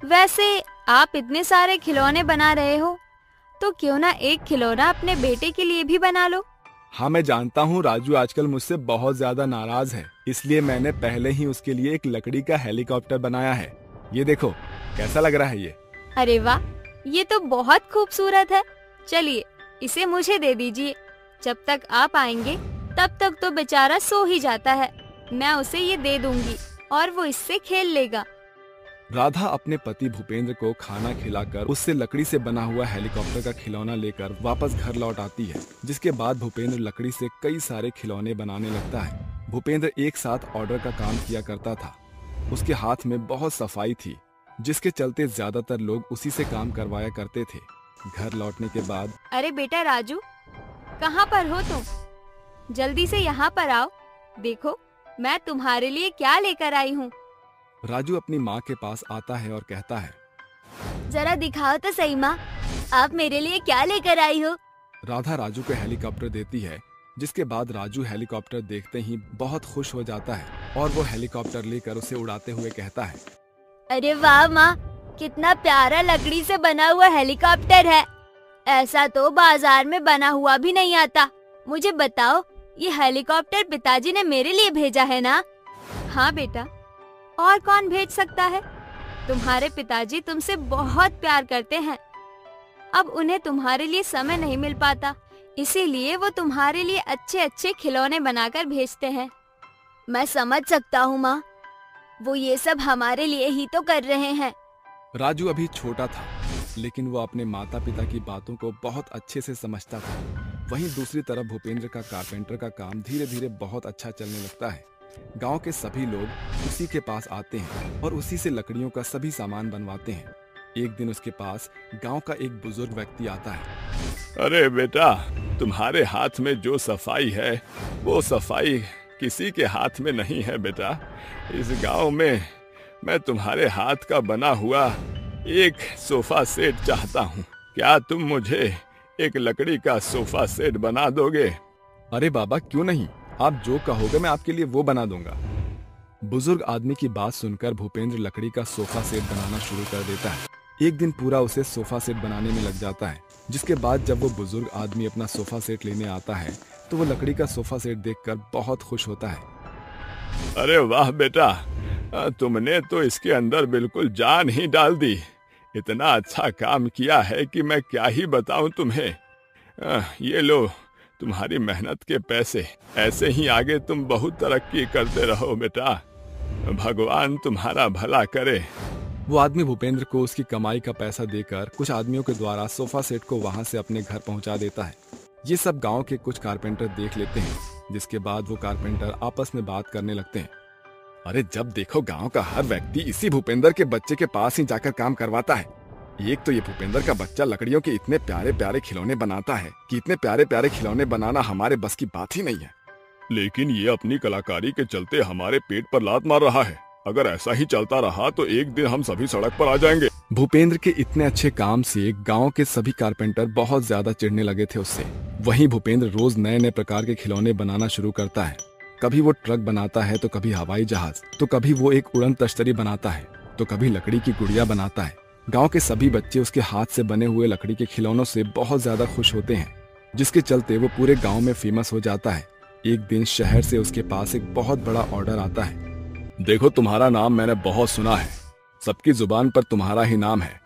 वैसे आप इतने सारे खिलौने बना रहे हो, तो क्यों ना एक खिलौना अपने बेटे के लिए भी बना लो। हाँ मैं जानता हूँ राजू आजकल मुझसे बहुत ज्यादा नाराज है, इसलिए मैंने पहले ही उसके लिए एक लकड़ी का हेलीकॉप्टर बनाया है। ये देखो कैसा लग रहा है ये। अरे वाह, ये तो बहुत खूबसूरत है। चलिए इसे मुझे दे दीजिए, जब तक आप आएंगे तब तक तो बेचारा सो ही जाता है। मैं उसे ये दे दूंगी और वो इससे खेल लेगा। राधा अपने पति भूपेंद्र को खाना खिलाकर उससे लकड़ी से बना हुआ हेलीकॉप्टर का खिलौना लेकर वापस घर लौट आती है, जिसके बाद भूपेंद्र लकड़ी से कई सारे खिलौने बनाने लगता है। भूपेंद्र एक साथ ऑर्डर का काम किया करता था। उसके हाथ में बहुत सफाई थी, जिसके चलते ज्यादातर लोग उसी से काम करवाया करते थे। घर लौटने के बाद, अरे बेटा राजू, कहाँ पर हो तुम? जल्दी से यहाँ पर आओ, देखो मैं तुम्हारे लिए क्या लेकर आई हूँ। राजू अपनी माँ के पास आता है और कहता है, जरा दिखाओ तो सही माँ, आप मेरे लिए क्या लेकर आई हो। राधा राजू को हेलीकॉप्टर देती है, जिसके बाद राजू हेलीकॉप्टर देखते ही बहुत खुश हो जाता है और वो हेलीकॉप्टर लेकर उसे उड़ाते हुए कहता है, अरे वाह माँ, कितना प्यारा लकड़ी से बना हुआ हेलीकॉप्टर है। ऐसा तो बाजार में बना हुआ भी नहीं आता। मुझे बताओ, ये हेलीकॉप्टर पिताजी ने मेरे लिए भेजा है ना? हाँ बेटा, और कौन भेज सकता है? तुम्हारे पिताजी तुमसे बहुत प्यार करते हैं। अब उन्हें तुम्हारे लिए समय नहीं मिल पाता, इसीलिए वो तुम्हारे लिए अच्छे अच्छे खिलौने बनाकर भेजते हैं। मैं समझ सकता हूँ माँ, वो ये सब हमारे लिए ही तो कर रहे हैं। राजू अभी छोटा था, लेकिन वो अपने माता पिता की बातों को बहुत अच्छे से समझता था। वहीं दूसरी तरफ भूपेंद्र का कारपेंटर का काम धीरे धीरे बहुत अच्छा चलने लगता है। गांव के सभी लोग उसी के पास आते हैं और उसी से लकड़ियों का सभी सामान बनवाते हैं। एक दिन उसके पास गांव का एक बुजुर्ग व्यक्ति आता है। अरे बेटा, तुम्हारे हाथ में जो सफाई है वो सफाई किसी के हाथ में नहीं है बेटा। इस गांव में मैं तुम्हारे हाथ का बना हुआ एक सोफा सेट चाहता हूँ। क्या तुम मुझे एक लकड़ी का सोफा सेट बना दोगे? अरे बाबा, क्यों नहीं, आप जो कहोगे मैं आपके लिए वो बना दूंगा। बुजुर्ग आदमी की बात सुनकर भूपेंद्र लकड़ी का सोफा सेट बनाना शुरू कर देता है। एक दिन पूरा उसे सोफा सेट बनाने में लग जाता है, जिसके बाद जब वो बुजुर्ग आदमी अपना सोफा सेट लेने आता है तो वो लकड़ी का सोफा सेट देखकर बहुत खुश होता है। अरे वाह बेटा, तुमने तो इसके अंदर बिल्कुल जान ही डाल दी। इतना अच्छा काम किया है कि मैं क्या ही बताऊं तुम्हें। ये लो तुम्हारी मेहनत के पैसे। ऐसे ही आगे तुम बहुत तरक्की करते रहो बेटा। भगवान तुम्हारा भला करे। वो आदमी भूपेंद्र को उसकी कमाई का पैसा देकर कुछ आदमियों के द्वारा सोफा सेट को वहां से अपने घर पहुंचा देता है। ये सब गांव के कुछ कारपेंटर देख लेते हैं, जिसके बाद वो कारपेंटर आपस में बात करने लगते हैं। अरे जब देखो गांव का हर व्यक्ति इसी भूपेंद्र के बच्चे के पास ही जाकर काम करवाता है। एक तो ये भूपेंद्र का बच्चा लकड़ियों के इतने प्यारे प्यारे खिलौने बनाता है कि इतने प्यारे प्यारे खिलौने बनाना हमारे बस की बात ही नहीं है। लेकिन ये अपनी कलाकारी के चलते हमारे पेट पर लात मार रहा है। अगर ऐसा ही चलता रहा तो एक दिन हम सभी सड़क पर आ जाएंगे। भूपेंद्र के इतने अच्छे काम से गांव के सभी कारपेंटर बहुत ज्यादा चिढ़ने लगे थे उससे। वहीं भूपेंद्र रोज नए नए प्रकार के खिलौने बनाना शुरू करता है। कभी वो ट्रक बनाता है, तो कभी हवाई जहाज, तो कभी वो एक उड़न तश्तरी बनाता है, तो कभी लकड़ी की गुड़िया बनाता है। गांव के सभी बच्चे उसके हाथ से बने हुए लकड़ी के खिलौनों से बहुत ज्यादा खुश होते हैं, जिसके चलते वो पूरे गांव में फेमस हो जाता है। एक दिन शहर से उसके पास एक बहुत बड़ा ऑर्डर आता है। देखो, तुम्हारा नाम मैंने बहुत सुना है, सबकी जुबान पर तुम्हारा ही नाम है।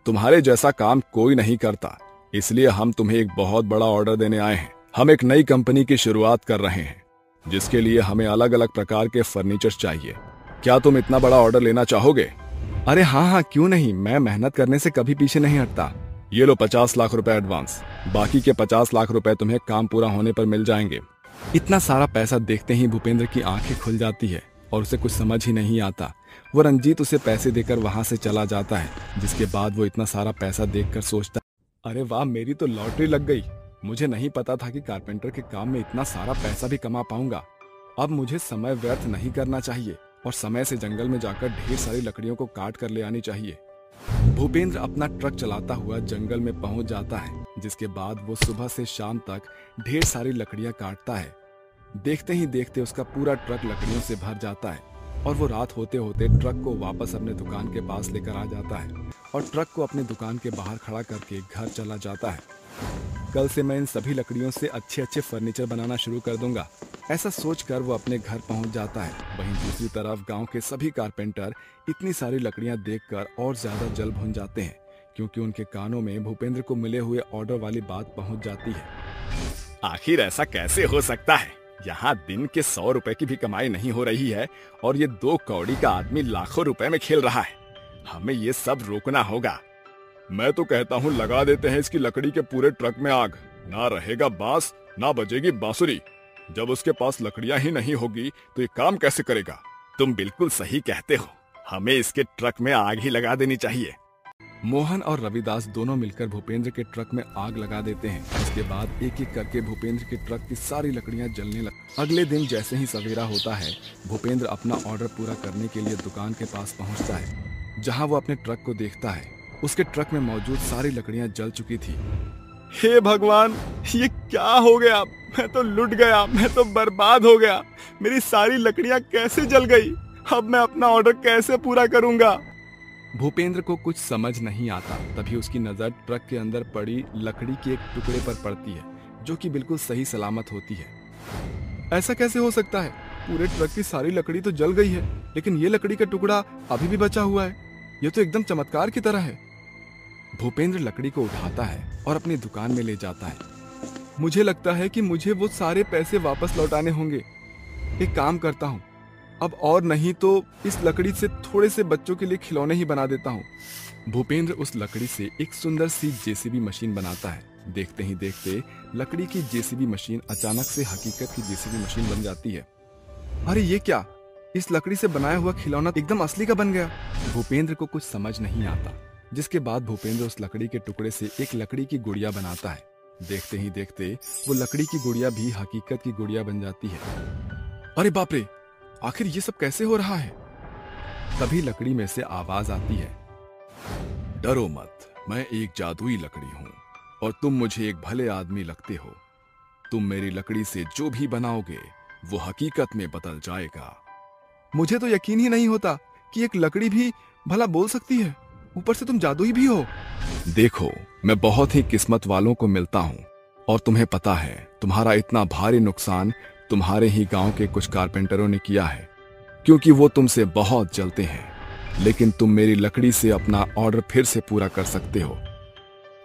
तुम्हारे जैसा काम कोई नहीं करता, इसलिए हम तुम्हें एक बहुत बड़ा ऑर्डर देने आए हैं। हम एक नई कंपनी की शुरुआत कर रहे हैं, जिसके लिए हमें अलग अलग प्रकार के फर्नीचर चाहिए। क्या तुम इतना बड़ा ऑर्डर लेना चाहोगे? अरे हाँ, क्यों नहीं, मैं मेहनत करने से कभी पीछे नहीं हटता। ये लो 50 लाख रुपए एडवांस, बाकी के 50 लाख रुपए तुम्हें काम पूरा होने पर मिल जाएंगे। इतना सारा पैसा देखते ही भूपेंद्र की आंखें खुल जाती है और उसे कुछ समझ ही नहीं आता। वो रंजीत उसे पैसे देकर वहां से चला जाता है, जिसके बाद वो इतना सारा पैसा देखकर सोचता, अरे वाह, मेरी तो लॉटरी लग गई। मुझे नहीं पता था कि कारपेंटर के काम में इतना सारा पैसा भी कमा पाऊंगा। अब मुझे समय व्यर्थ नहीं करना चाहिए और समय से जंगल में जाकर ढेर सारी लकड़ियों को काट कर ले आनी चाहिए। भूपेंद्र अपना ट्रक चलाता हुआ जंगल में पहुंच जाता है, जिसके बाद वो सुबह से शाम तक ढेर सारी लकड़ियां काटता है। देखते ही देखते उसका पूरा ट्रक लकड़ियों से भर जाता है और वो रात होते होते ट्रक को वापस अपने दुकान के पास लेकर आ जाता है और ट्रक को अपने दुकान के बाहर खड़ा करके घर चला जाता है। कल से मैं इन सभी लकड़ियों से अच्छे अच्छे फर्नीचर बनाना शुरू कर दूंगा, ऐसा सोचकर वो अपने घर पहुंच जाता है। वहीं दूसरी तरफ गांव के सभी कारपेंटर इतनी सारी लकड़ियां देखकर और ज्यादा जल भुन जाते हैं, क्योंकि उनके कानों में भूपेंद्र को मिले हुए ऑर्डर वाली बात पहुंच जाती है। आखिर ऐसा कैसे हो सकता है? यहाँ दिन के 100 रुपए की भी कमाई नहीं हो रही है और ये 2 कौड़ी का आदमी लाखों रुपए में खेल रहा है। हमें ये सब रोकना होगा। मैं तो कहता हूँ लगा देते हैं इसकी लकड़ी के पूरे ट्रक में आग। ना रहेगा बांस, ना बजेगी बांसुरी। जब उसके पास लकड़ियां ही नहीं होगी तो ये काम कैसे करेगा? तुम बिल्कुल सही कहते हो, हमें इसके ट्रक में आग ही लगा देनी चाहिए। मोहन और रविदास दोनों मिलकर भूपेंद्र के ट्रक में आग लगा देते हैं। इसके बाद एक एक करके भूपेंद्र के ट्रक की सारी लकड़ियां जलने लगती। अगले दिन जैसे ही सवेरा होता है, भूपेंद्र अपना ऑर्डर पूरा करने के लिए दुकान के पास पहुंचता है। जहां वो अपने ट्रक को देखता है, उसके ट्रक में मौजूद सारी लकड़ियां जल चुकी थी। हे भगवान, ये क्या हो गया? मैं तो लुट गया, मैं तो बर्बाद हो गया। मेरी सारी लकड़ियां कैसे जल गई? अब मैं अपना ऑर्डर कैसे पूरा करूंगा? भूपेंद्र को कुछ समझ नहीं आता। तभी उसकी नजर ट्रक के अंदर पड़ी लकड़ी के एक टुकड़े पर पड़ती है जो कि बिल्कुल सही सलामत होती है। ऐसा कैसे हो सकता है? पूरे ट्रक की सारी लकड़ी तो जल गई है, लेकिन ये लकड़ी का टुकड़ा अभी भी बचा हुआ है। यह तो एकदम चमत्कार की तरह है। भूपेंद्र लकड़ी को उठाता है और अपनी दुकान में ले जाता है। मुझे लगता है कि मुझे वो सारे पैसे वापस लौटाने होंगे। एक काम करता हूँ, अब और नहीं तो इस लकड़ी से थोड़े से बच्चों के लिए खिलौने ही बना देता हूँ। भूपेंद्र उस लकड़ी से एक सुंदर सी जेसीबी मशीन बनाता है। देखते ही देखते लकड़ी की जेसीबी मशीन अचानक से हकीकत की जेसीबी मशीन बन जाती है। अरे ये क्या? इस लकड़ी से बनाया हुआ खिलौना एकदम असली का बन गया। भूपेंद्र को कुछ समझ नहीं आता, जिसके बाद भूपेंद्र उस लकड़ी के टुकड़े से एक लकड़ी की गुड़िया बनाता है। देखते ही देखते वो लकड़ी की गुड़िया भी हकीकत की गुड़िया बन जाती है। अरे बाप रे, आखिर ये सब कैसे हो रहा है? तभी लकड़ी में से आवाज आती है, डरो मत, मैं एक जादुई लकड़ी हूँ और तुम मुझे एक भले आदमी लगते हो। तुम मेरी लकड़ी से जो भी बनाओगे वो हकीकत में बदल जाएगा। मुझे तो यकीन ही नहीं होता कि एक लकड़ी भी भला बोल सकती है, ऊपर से तुम जादुई भी हो। देखो, मैं बहुत ही किस्मत वालों को मिलता हूँ और तुम्हें पता है तुम्हारा इतना भारी नुकसान तुम्हारे ही गांव के कुछ कारपेंटरों ने किया है, क्योंकि वो तुमसे बहुत जलते हैं। लेकिन तुम मेरी लकड़ी से अपना ऑर्डर फिर से पूरा कर सकते हो।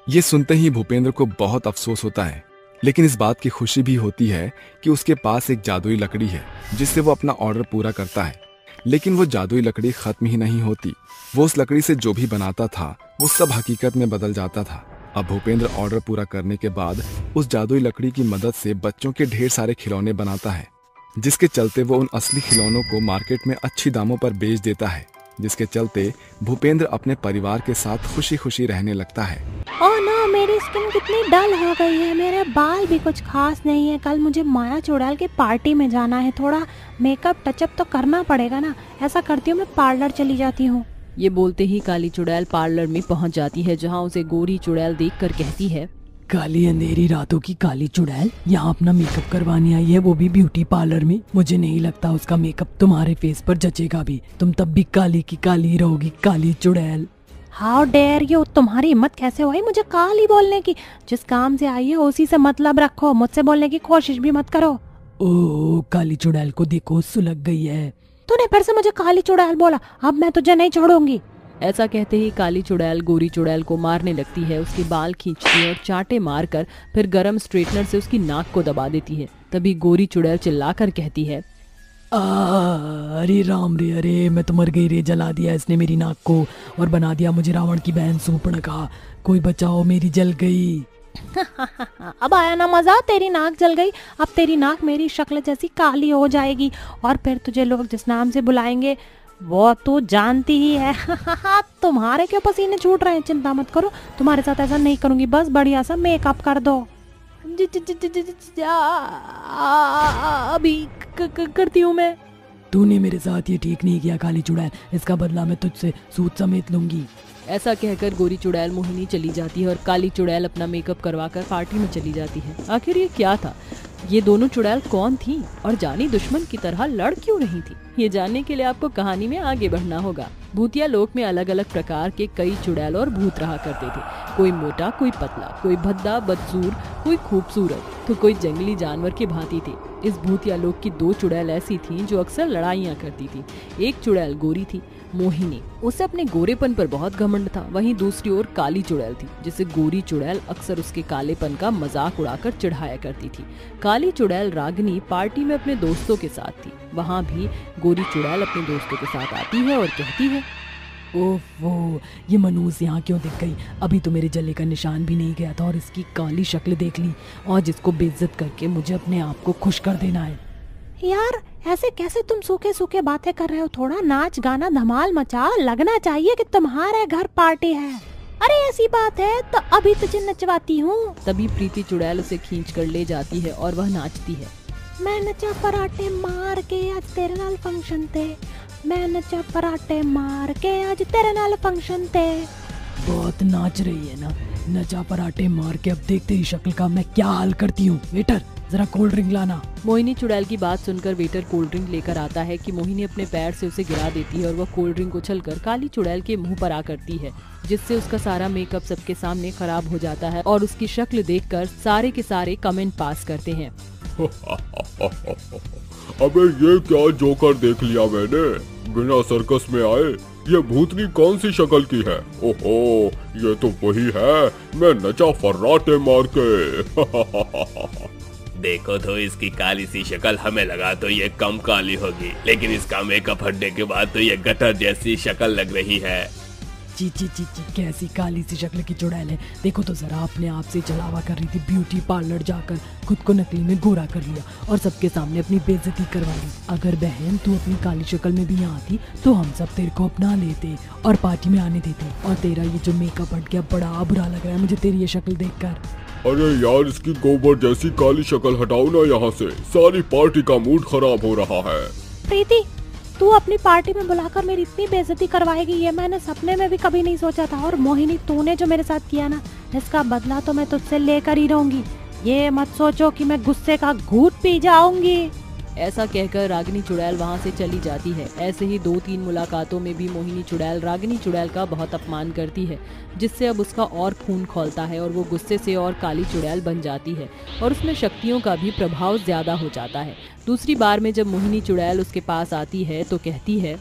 ये सुनते ही भूपेंद्र को बहुत अफसोस होता है, लेकिन इस बात की खुशी भी होती है कि उसके पास एक जादुई लकड़ी है जिससे वो अपना ऑर्डर पूरा करता है। लेकिन वो जादुई लकड़ी खत्म ही नहीं होती। वो उस लकड़ी से जो भी बनाता था वो सब हकीकत में बदल जाता था। अब भूपेंद्र ऑर्डर पूरा करने के बाद उस जादुई लकड़ी की मदद से बच्चों के ढेर सारे खिलौने बनाता है, जिसके चलते वो उन असली खिलौनों को मार्केट में अच्छी दामों पर बेच देता है, जिसके चलते भूपेंद्र अपने परिवार के साथ खुशी खुशी रहने लगता है। ओह नो, मेरी स्किन कितनी डल हो गई है, मेरे बाल भी कुछ खास नहीं है। कल मुझे माया चुड़ैल की पार्टी में जाना है, थोड़ा मेकअप टचअप तो करना पड़ेगा ना। ऐसा करती हूँ, मैं पार्लर चली जाती हूँ। ये बोलते ही काली चुड़ैल पार्लर में पहुंच जाती है, जहां उसे गोरी चुड़ैल देखकर कहती है, काली अंधेरी रातों की काली चुड़ैल यहाँ अपना मेकअप करवाने आई है, वो भी ब्यूटी पार्लर में। मुझे नहीं लगता उसका मेकअप तुम्हारे फेस पर जचेगा भी। तुम तब भी काली की काली रहोगी, काली चुड़ैल। हाउ डेयर यू, तुम्हारी हिम्मत कैसे हुई मुझे काली बोलने की? जिस काम से आई है उसी से मतलब रखो, मुझसे बोलने की कोशिश भी मत करो। ओह, काली चुड़ैल को देखो, सुलग गई है। तूने फिर से मुझे काली चुड़ैल बोला, अब मैं तुझे नहीं छोड़ूंगी। ऐसा कहते ही काली चुड़ैल गोरी चुड़ैल को मारने लगती है। उसके बाल खींचती है और चांटे मारकर फिर गरम स्ट्रेटनर से उसकी नाक को दबा देती है। तभी गोरी चुड़ैल चिल्लाकर कहती है, अरे राम रे, अरे मैं तो मर गई रे, जला दिया इसने मेरी नाक को और बना दिया मुझे रावण की बहन सूर्पणखा। कोई बचाओ, मेरी जल गई। अब आया ना मजा, तेरी नाक जल गई। अब तेरी नाक मेरी शक्ल जैसी काली हो जाएगी और फिर तुझे लोग जिस नाम से बुलाएंगे वो तू जानती ही है। तुम्हारे क्यों पसीने छूट रहे हैं? चिंता मत करो, तुम्हारे साथ ऐसा नहीं करूंगी, बस बढ़िया सा मेकअप कर दो। अभी करती हूँ मैं। तूने मेरे साथ ये ठीक नहीं किया काली चुड़ैल, इसका बदला मैं तुझसे सूद समेत लूंगी। ऐसा कहकर गोरी चुड़ैल मोहिनी चली जाती है और काली चुड़ैल अपना मेकअप करवाकर पार्टी में चली जाती है। आखिर ये क्या था? ये दोनों चुड़ैल कौन थी और जानी दुश्मन की तरह लड़ क्यों रही थी? ये जानने के लिए आपको कहानी में आगे बढ़ना होगा। भूतिया लोक में अलग अलग प्रकार के कई चुड़ैल और भूत रहा करते थे। कोई मोटा, कोई पतला, कोई भद्दा बदसूर, कोई खूबसूरत, तो कोई जंगली जानवर की भांति थे। इस भूतिया लोक की दो चुड़ैल ऐसी थीं जो अक्सर लड़ाइयाँ करती थी। एक चुड़ैल गोरी थी, मोहिनी, उसे अपने गोरेपन पर बहुत घमंड था। वहीं दूसरी ओर काली चुड़ैल थी, जिसे गोरी चुड़ैल अक्सर उसके कालेपन का मजाक उड़ाकर चिढ़ाया करती थी। काली चुड़ैल रागिनी पार्टी में अपने दोस्तों के साथ थी। वहाँ भी गोरी चुड़ैल अपने दोस्तों के साथ आती है और कहती है, ओह, ये मनूस यहाँ क्यों दिख गई? अभी तो मेरे जले का निशान भी नहीं गया था और इसकी काली शक्ल देख ली, और जिसको बेइज्जत करके मुझे अपने आप को खुश कर देना है। यार ऐसे कैसे तुम सूखे सूखे बातें कर रहे हो? थोड़ा नाच गाना धमाल मचाओ, लगना चाहिए कि तुम्हारे घर पार्टी है। अरे ऐसी बात है तो अभी तुझे नचवाती हूँ। तभी प्रीति चुड़ैल उसे खींच कर ले जाती है और वह नाचती है। मैं नचा पराठे मार के आज तेरे नाल फंक्शन थे, मैं नचा पराठे मार के आज तेरे नाल फंक्शन थे। बहुत नाच रही है ना, नचा पराठे मार के अब देख तेरी शक्ल का मैं क्या हाल करती हूँ। वेटर जरा कोल्ड ड्रिंक लाना। मोहिनी चुड़ैल की बात सुनकर वेटर कोल्ड ड्रिंक लेकर आता है कि मोहिनी अपने पैर से उसे गिरा देती है और वह कोल्ड ड्रिंक उछलकर काली चुड़ैल के मुंह पर आ करती है, जिससे उसका सारा मेकअप सबके सामने खराब हो जाता है और उसकी शक्ल देखकर सारे के सारे कमेंट पास करते हैं। अबे ये क्या जोकर देख लिया मैंने, बिना सर्कस में आए। ये भूतनी कौन सी शक्ल की है? ओहो, ये तो वही है, मैं नचा फर्राटे मार के। देखो तो इसकी काली सी शक्ल हमें लगा तो ये कम काली होगी, लेकिन इसका मेकअप हटने के बाद तो ये गटर जैसी शक्ल लग रही है। ची ची ची ची, कैसी काली सी शक्ल की चुड़ैल है। देखो तो जरा, अपने आप से चलावा कर रही थी, ब्यूटी पार्लर जाकर खुद को नकली में गोरा कर लिया और सबके सामने अपनी बेइज्जती करवा ली। अगर बहन तू अपनी काली शक्ल में भी यहाँ आती तो हम सब तेरे को अपना लेते और पार्टी में आने देते। और तेरा ये जो मेकअप हट गया, बड़ा बुरा लग रहा है मुझे तेरी ये शक्ल देखकर। अरे यार, इसकी गोबर जैसी काली शक्ल हटाओ ना यहाँ से, सारी पार्टी का मूड खराब हो रहा है। प्रीति, तू अपनी पार्टी में बुलाकर मेरी इतनी बेइज्जती करवाएगी, ये मैंने सपने में भी कभी नहीं सोचा था। और मोहिनी, तूने जो मेरे साथ किया ना, इसका बदला तो मैं तुझसे लेकर ही रहूंगी। ये मत सोचो कि मैं गुस्से का घूंट पी जाऊंगी। ऐसा कहकर रागिनी चुड़ैल वहाँ से चली जाती है। ऐसे ही 2-3 मुलाकातों में भी मोहिनी चुड़ैल रागिनी चुड़ैल का बहुत अपमान करती है, जिससे अब उसका और खून खौलता है और वो गुस्से से और काली चुड़ैल बन जाती है और उसमें शक्तियों का भी प्रभाव ज्यादा हो जाता है। दूसरी बार में जब मोहिनी चुड़ैल उसके पास आती है तो कहती है,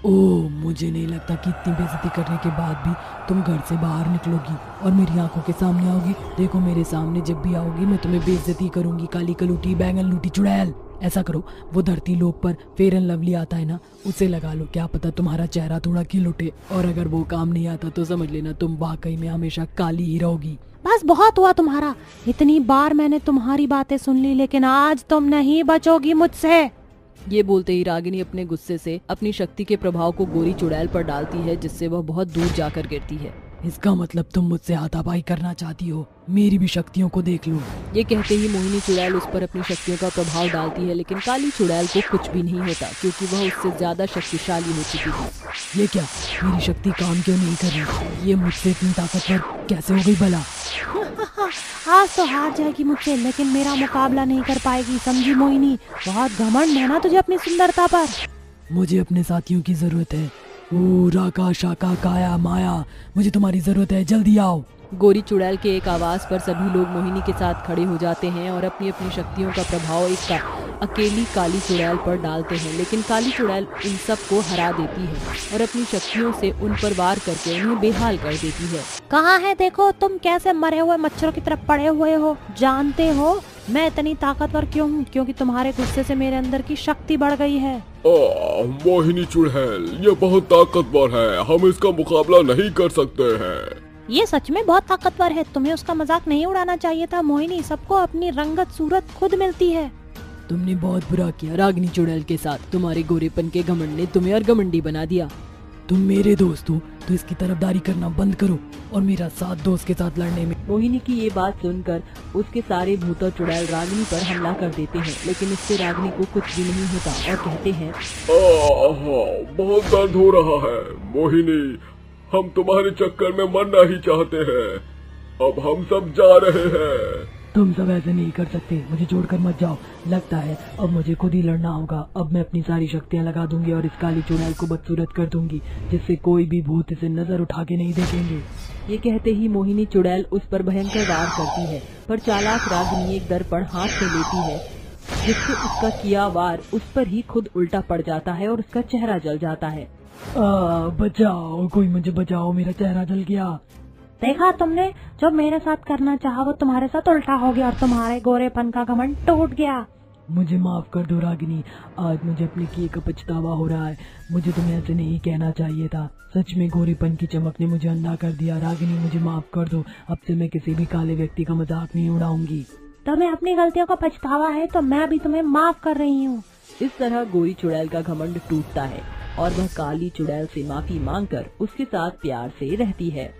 ओह, मुझे नहीं लगता कि इतनी बेइज्जती करने के बाद भी तुम घर से बाहर निकलोगी और मेरी आंखों के सामने आओगी। देखो, मेरे सामने जब भी आओगी मैं तुम्हें बेइज्जती करूंगी, काली कलूटी बैंगन लूटी चुड़ैल। ऐसा करो, वो धरती लोक पर फेयर एंड लवली आता है ना, उसे लगा लो, क्या पता तुम्हारा चेहरा थोड़ा खिल उठे। और अगर वो काम नहीं आता तो समझ लेना तुम वाकई में हमेशा काली ही रहोगी। बस बहुत हुआ तुम्हारा, इतनी बार मैंने तुम्हारी बातें सुन ली, लेकिन आज तुम नहीं बचोगी मुझसे। ये बोलते ही रागिनी अपने गुस्से से अपनी शक्ति के प्रभाव को गोरी चुड़ैल पर डालती है, जिससे वह बहुत दूर जाकर गिरती है। इसका मतलब तुम मुझसे हाथापाई करना चाहती हो, मेरी भी शक्तियों को देख लो। ये कहते ही मोहिनी चुड़ैल उस पर अपनी शक्तियों का प्रभाव डालती है, लेकिन काली चुड़ैल को कुछ भी नहीं होता, क्योंकि वह उससे ज्यादा शक्तिशाली हो चुकी थी। ये क्या, मेरी शक्ति काम क्यों नहीं कर रही? ये मुझसे इतनी ताकतवर कैसे हो गई भला? आज तो हार जाएगी मुझसे, लेकिन मेरा मुकाबला नहीं कर पाएगी, समझी मोहिनी? बहुत घमंड है ना तुझे अपनी सुंदरता पर। मुझे अपने साथियों की जरूरत है। ओ राका शाका काया माया, मुझे तुम्हारी जरूरत है, जल्दी आओ। गोरी चुड़ैल के एक आवाज पर सभी लोग मोहिनी के साथ खड़े हो जाते हैं और अपनी अपनी शक्तियों का प्रभाव एक अकेली काली चुड़ैल पर डालते हैं, लेकिन काली चुड़ैल इन सब को हरा देती है और अपनी शक्तियों से उन पर वार करके उन्हें बेहाल कर देती है। कहाँ है, देखो तुम कैसे मरे हुए मच्छरों की तरफ पड़े हुए हो। जानते हो मैं इतनी ताकतवर क्यों हूँ? क्योंकि तुम्हारे गुस्से से मेरे अंदर की शक्ति बढ़ गई है। मोहिनी चुड़ैल, ये बहुत ताकतवर है, हम इसका मुकाबला नहीं कर सकते हैं। ये सच में बहुत ताकतवर है, तुम्हें उसका मजाक नहीं उड़ाना चाहिए था मोहिनी। सबको अपनी रंगत सूरत खुद मिलती है। तुमने बहुत बुरा किया रागिनी चुड़ैल के साथ, तुम्हारे गोरेपन के घमंड ने तुम्हें और घमंडी बना दिया। तुम मेरे दोस्त हो तो इसकी तरफदारी करना बंद करो और मेरा साथ दोस्त के साथ लड़ने में। मोहिनी की ये बात सुनकर उसके सारे भूत और चुड़ैल रागिनी पर हमला कर देते हैं, लेकिन इससे रागिनी को कुछ भी नहीं होता और कहते हैं, बहुत दर्द हो रहा है मोहिनी, हम तुम्हारे चक्कर में मरना ही चाहते हैं, अब हम सब जा रहे हैं। तुम सब ऐसे नहीं कर सकते, मुझे छोड़कर मत जाओ। लगता है अब मुझे खुद ही लड़ना होगा। अब मैं अपनी सारी शक्तियाँ लगा दूंगी और इस काली चुड़ैल को बदसूरत कर दूंगी, जिससे कोई भी भूत इसे नजर उठा के नहीं देखेंगे। ये कहते ही मोहिनी चुड़ैल उस पर भयंकर वार करती है, पर चालाक रागिनी एक दर्पण हाथ में लेती है, जिससे उसका किया वार उस पर ही खुद उल्टा पड़ जाता है और उसका चेहरा जल जाता है। बचाओ, कोई मुझे बचाओ, मेरा चेहरा जल गया। देखा तुमने, जो मेरे साथ करना चाहा वो तुम्हारे साथ उल्टा हो गया और तुम्हारे गोरेपन का घमंड टूट गया। मुझे माफ कर दो रागिनी, आज मुझे अपने किए का पछतावा हो रहा है। मुझे तुम्हें ऐसे नहीं कहना चाहिए था। सच में गोरेपन की चमक ने मुझे अंधा कर दिया। रागिनी मुझे माफ कर दो, अब से मैं किसी भी काले व्यक्ति का मजाक नहीं उड़ाऊंगी। तुम्हें अपनी गलतियों का पछतावा है तो मैं भी तुम्हें माफ कर रही हूँ। इस तरह गोरी चुड़ैल का घमंड टूटता है और वह काली चुड़ैल से माफी मांगकर उसके साथ प्यार से रहती है।